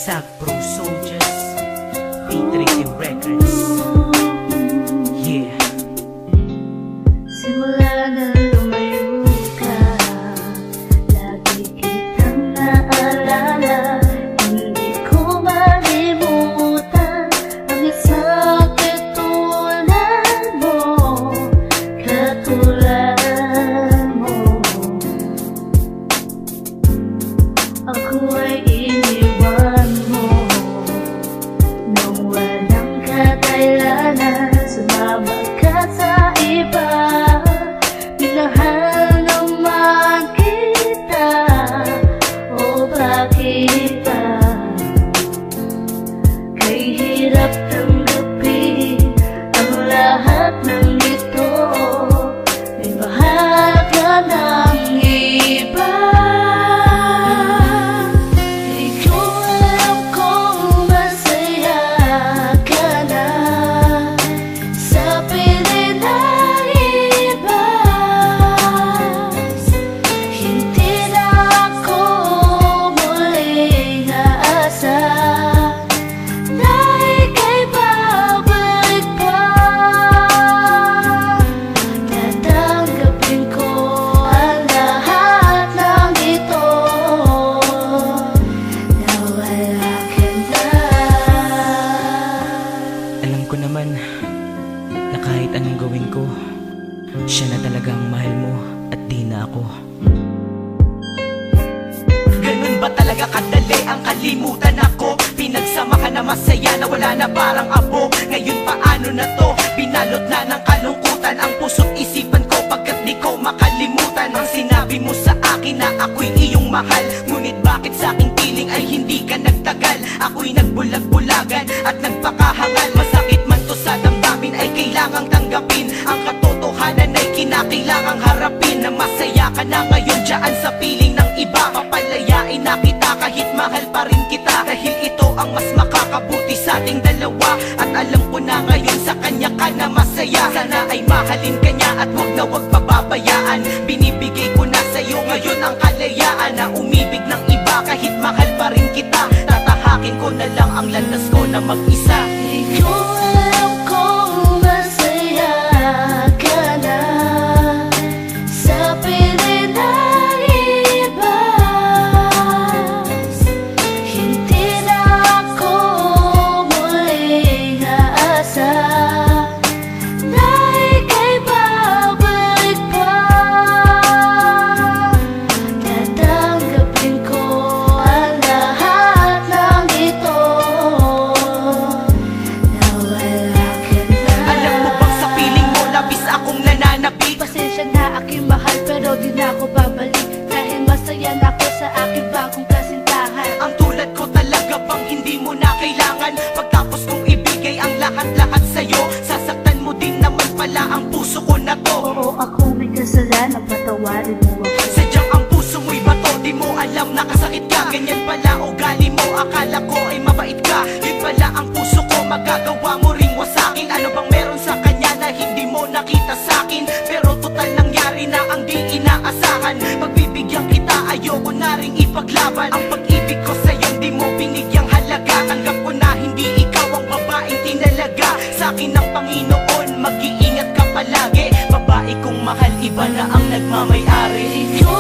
Sag Pro Soldiers, P3K Records. Yeah. Simula na lumayo ka, lagi kitang naalala. Hindi ko malimutan ang isang katulad mo, katulad mo. Ako ay iniwan mo nung walang kadahilanan. Sumama ka sa iba, minahal naman kita. O bakit ba kay hirap tanggapin ang lahat ng ito? May mahal ka ng iba. Di ko alam kung masaya ka na sa piling ng iba. Hindi na ako muling aasa na ika'y babalik pa. Tatanggapin ko ang lahat ng ito na wala ka na. Alam ko naman na kahit anong gawin ko, siya na talagang mahal mo at di na ako. Ganun ba talaga kadali ang kalimutan ako? Pinagsama ka na masaya na wala na parang abo. Ngayon paano na to? Binalot na ng kalungkutan ang puso't isipan ko, pagkat di ko makalimutan ang sinabi mo sa akin na ako'y iyong mahal. Ngunit bakit sa aking piling ay hindi ka nagtagal? Ako'y nagbulag-bulagan at nagpakahangal. Masakit man to sa damdamin ay kailangang tanggapin. Ang katotohanan ay kinakailangang harapin. Na masaya ka na ngayon dyan sa piling ng iba. Papalayain na kita kahit mahal pa rin kita, dahil ito ang mas makakabuti sa ating dalawa. At alam ko na ngayon sa kanya ka na masaya. Sana ay mahalin ka niya at wag na wag pababayaan. Binibigay ko na sa'yo ngayon ang kalayaan na umibig ng iba kahit mahal pa rin kita. Tatahakin ko na lang ang landas ko na mag-isa. Di ko alam kung masaya ka na sa piling ng iba. Hindi na ako muling aasa na ika'y babalik pa. Tatanggapin ko ang lahat ng ito na wala ka na. Alam mo bang sa piling mo labis akong nananabik? Pasensya na aking mahal, pero di na ako babalik, dahil masaya na ako sa aking bagong kasintahan. Ang tulad ko talaga bang hindi mo na kailangan? Pagtapos kong ibigay ang lahat-lahat sa'yo, sasaktan mo din naman pala ang puso ko na to. Oo, ako may kasalanan, patawarin mo ako. Sadyang ang puso mo'y bato, di mo alam nakasakit ka. Ganyan pala ugali mo, akala ko ay mabait ka. Yun pala ang puso ko, magagawa mo ring wasakin. Ano bang meron sa kanya na hindi mo nakita sa'kin? Pero total nangyari na ang di inaasahan. Pagbibigyan kita, ayoko na ring ipaglaban. Ang pag-ibig ko sa'yo di mo binigyang halaga. Tanggap ko na hindi ikaw ang babaeng tinalaga sa'kin ng Panginoon. Mag-iingat ka palagi, babae kong mahal, iba na ang nagmamayari. Di ko